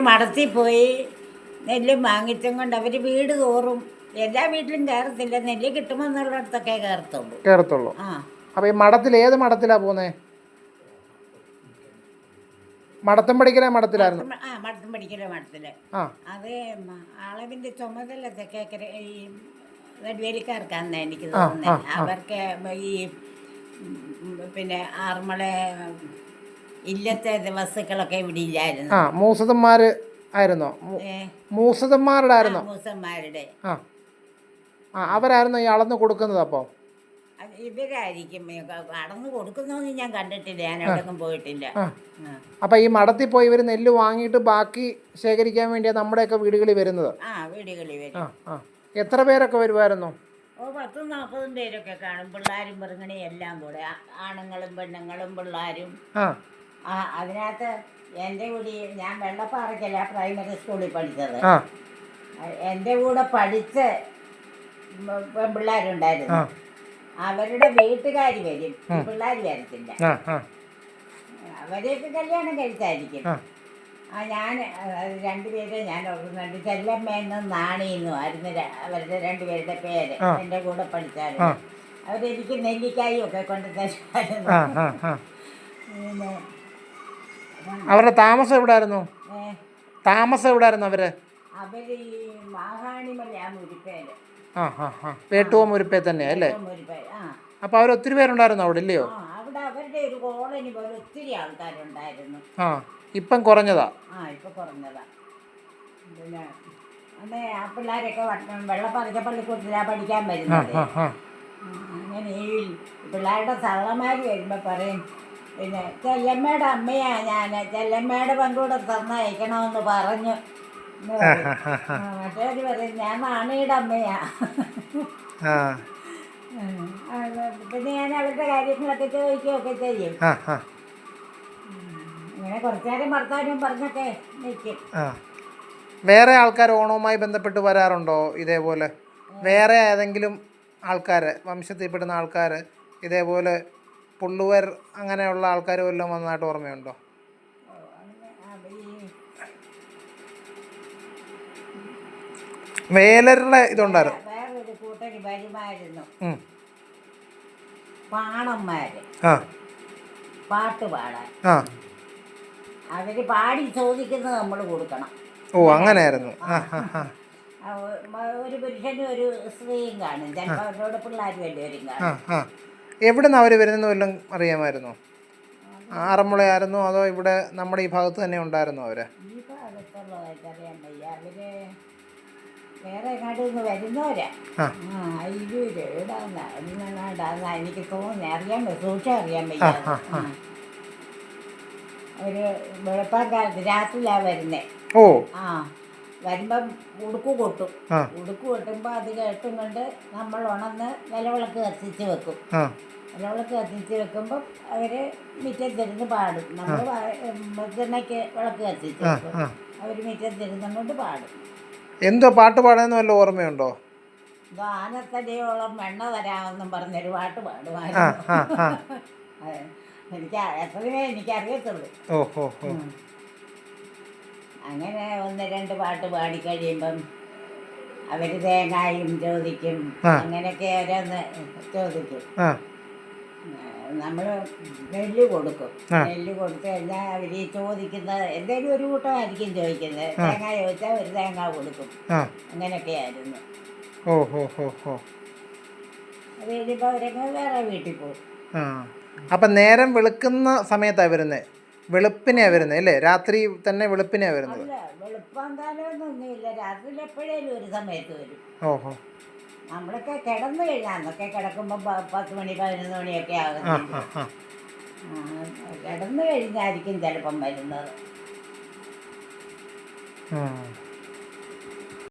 മടത്തിൽ പോയി നെല്ല് വാങ്ങിച്ചും കൊണ്ട് അവർ വീട് തോറും എല്ലാ വീട്ടിലും കയറത്തില്ല, നെല്ല് കിട്ടുമെന്നുള്ളിടത്തൊക്കെ കയറത്തുള്ളൂ. ആ അപ്പോൾ ഈ മഠത്തിൽ ഏത് മഠത്തിലാണ് പോകുന്നത്? മടത്തം പഠിക്കലേ മഠത്തിലായിരുന്നു. മടത്തം പഠിക്കലോ മഠത്തില്. അത് അളവിന്റെ ചുമതല തെക്കേക്കര ഈ നെടുവേലിക്കാർക്കാന്ന് എനിക്ക് തോന്നുന്നത്. അവർക്ക് ഈ പിന്നെ ആറന്മുള ഇല്ലത്തെ വസ്തുക്കളൊക്കെ ഇവിടെ ഇല്ലായിരുന്നു. മൂസന്മാര് ആയിരുന്നോ? മൂസന്മാരുടെ ആയിരുന്നോ? മൂസന്മാരുടെ അവരായിരുന്നു ഈ അളന്ന് കൊടുക്കുന്നത്. അപ്പോൾ ഇവരായിരിക്കും അളന്ന് കൊടുക്കുന്നൊന്നും ഞാൻ കണ്ടിട്ടില്ല, ഞാൻ എവിടെയൊന്നും പോയിട്ടില്ല. അപ്പം ഈ മഠത്തിൽ പോയി ഇവർ നെല്ല് വാങ്ങിയിട്ട് ബാക്കി ശേഖരിക്കാൻ വേണ്ടിയാണ് നമ്മുടെയൊക്കെ വീടുകളിൽ വരുന്നത്. വീടുകളിൽ വരും. എത്ര പേരൊക്കെ വരുമായിരുന്നു? 30-40 പേരൊക്കെ കാണും, പിള്ളേരും പെറുങ്ങണിയും എല്ലാം കൂടെ, ആണുങ്ങളും പെണ്ണുങ്ങളും പിള്ളേരും. അതിനകത്ത് എൻ്റെ കൂടി ഞാൻ വെള്ളപ്പാറയ്ക്കല്ല പ്രൈമറി സ്കൂളിൽ പഠിച്ചത്. എൻ്റെ കൂടെ പഠിച്ച പിള്ളേരുണ്ടായിരുന്നു. അവരുടെ വീട്ടുകാർ വരും, പിള്ളേർ വരത്തില്ല. അവരെയൊക്കെ കല്യാണം കഴിച്ചായിരിക്കും. ഞാൻ രണ്ടുപേരെ ഞാൻ ഓർക്കുന്നുണ്ട്. ചെല്ലമ്മയെന്നും നാണിയെന്നും ആയിരുന്നു അവരുടെ രണ്ടുപേരുടെ പേര്. എൻ്റെ കൂടെ പഠിച്ചായിരുന്നു. അവരെനിക്ക് നെല്ലിക്കായും ഒക്കെ കൊണ്ട് തരുമായിരുന്നു. പിന്നെ അവരുടെ താമസം എവിടെയായിരുന്നു? അവര് ഈ മാഹാണിമല മുരിപ്പേര്. പേട്ടുവ മുരിപ്പേ തന്നെയാ അല്ലേ? അപ്പൊ അവർ ഒത്തിരി പേരുണ്ടായിരുന്നു അവിടെ, ഇല്ലയോ? അവിടെ അവരുടെ ഒരു കോളനി പോലെ ഒത്തിരി ആൾക്കാരുണ്ടായിരുന്നു. ഇപ്പം കുറഞ്ഞതാ. ഇപ്പൊ കുറഞ്ഞതാ. പിന്നെ അതെ, ആ പിള്ളേരൊക്കെ വെള്ളപ്പാറയ്ക്ക പള്ളിക്കൂടത്തിലാ പഠിക്കാൻ വരുന്നത്. അങ്ങനെ ഈ പിള്ളേരുടെ തള്ളമാര് വരുമ്പോ പറയും, പിന്നെ ചെല്ലമ്മയുടെ അമ്മയാ ഞാൻ, ചെല്ലമ്മയുടെ പങ്കൂടെ തന്നയക്കണമെന്ന് പറഞ്ഞു. മറ്റേവര് പറയും ഞാൻ നാണിയുടെ അമ്മയാ. പിന്നെ ഞാൻ അവരുടെ കാര്യങ്ങളൊക്കെ ചോദിക്കുകയൊക്കെ ചെയ്യും. ഇങ്ങനെ കുറച്ചു നേരം വർത്താനം പറഞ്ഞൊക്കെ നിൽക്കും. വേറെ ആൾക്കാർ ഓണവുമായി ബന്ധപ്പെട്ട് വരാറുണ്ടോ ഇതേപോലെ? വേറെ ഏതെങ്കിലും ആൾക്കാർ, വംശത്തിൽപ്പെടുന്ന ആൾക്കാർ ഇതേപോലെ പുള്ളുവർ അങ്ങനെയുള്ള ആൾക്കാർ വല്ലതും വന്നതായിട്ട് ഓർമ്മയുണ്ടോ? വേലരുടെ ഇതുണ്ടായിരുന്നു. വേറൊരു കൂട്ടര് വരുമായിരുന്നു, പാണന്മാര്, പാട്ട് പാടാൻ. അവര് പാടി ചോദിക്കുന്നത് നമ്മൾ കൊടുക്കണം. അങ്ങനെയായിരുന്നു. ഒരു പുരുഷനും ഒരു സ്ത്രീയും കാണും, ചിലപ്പോൾ അവരോട് പിള്ളേർ വല്ലവരും കാണും. എവിടുന്ന് അവർ വരുന്നെന്ന് വല്ലതും അറിയാമായിരുന്നോ? ആറന്മുളയായിരുന്നോ അതോ ഇവിടെ നമ്മുടെ ഈ ഭാഗത്ത് തന്നെ ഉണ്ടായിരുന്നോ അവര്? ഈ ഭാഗത്തുള്ളതായിട്ട് അറിയാൻ വയ്യ. അവര് വേറെ എങ്ങാണ്ട് വരുന്നവരാ. അയ്യൂര് എവിടാന്നാ എനിക്ക് തോന്നുന്നത്, അറിയാൻ സൂക്ഷം അറിയാൻ വയ്യ. ഒരു വെളുപ്പാക്കാലത്ത് രാത്രിയിലാ വരുന്നേ. വരുമ്പം ഉടുക്ക് കൊട്ടും. ഉടുക്ക് കൊട്ടുമ്പോൾ അത് കേട്ടും കൊണ്ട് നമ്മൾ ഉണർന്ന് നിലവിളക്ക് കത്തിച്ച് വെക്കും. നിലവിളക്ക് കത്തിച്ച് വെക്കുമ്പം അവര് മുറ്റത്തിരുന്ന് പാടും. നമ്മൾ മുറ്റത്തേക്ക് വിളക്ക് കത്തിച്ച് വെക്കും, അവര് മുറ്റത്തിരുന്നും കൊണ്ട് പാടും. എന്തോ പാട്ട് പാടാന്ന് വല്ല ഓർമ്മയുണ്ടോ? ആനത്തടിയോളം വെണ്ണ തരാമെന്നും പറഞ്ഞൊരു പാട്ട് പാടുമായിരുന്നു. എനിക്ക് എത്രയേ എനിക്കറിയത്തുള്ളൂ. അങ്ങനെ 1-2 പാട്ട് പാടിക്കഴിയുമ്പം അവര് തേങ്ങായും ചോദിക്കും, അങ്ങനെയൊക്കെ ഓരോന്ന് ചോദിക്കും. നമ്മൾ നെല്ല് കൊടുക്കും. നെല്ല് കൊടുത്തു കഴിഞ്ഞാൽ അവർ ചോദിക്കുന്നത് എന്തെങ്കിലും ഒരു കൂട്ടമായിരിക്കും ചോദിക്കുന്നത്. തേങ്ങ ചോദിച്ചാൽ ഒരു തേങ്ങ കൊടുക്കും. അങ്ങനെയൊക്കെയായിരുന്നു. അത് കഴിയുമ്പോൾ അവരൊക്കെ വേറെ വീട്ടിൽ പോകും. അപ്പം നേരം വെളുക്കുന്ന സമയത്താണ് വരുന്നത്, വെളുപ്പിനെയാണ് വരുന്നത് അല്ലേ? രാത്രി തന്നെ വെളുപ്പിനെയാണ് വരുന്നത്? അല്ല, വെളുപ്പാങ്കാലമൊന്നുമില്ല, രാത്രിയിൽ എപ്പോഴേലും ഒരു സമയത്ത് വരും. നമ്മളൊക്കെ കിടന്നു കഴിഞ്ഞാൽ അന്നൊക്കെ കിടക്കുമ്പോൾ 10 മണി 11 മണിയൊക്കെ ആകുന്നില്ല. കിടന്നു കഴിഞ്ഞായിരിക്കും ചിലപ്പം വരുന്നത്.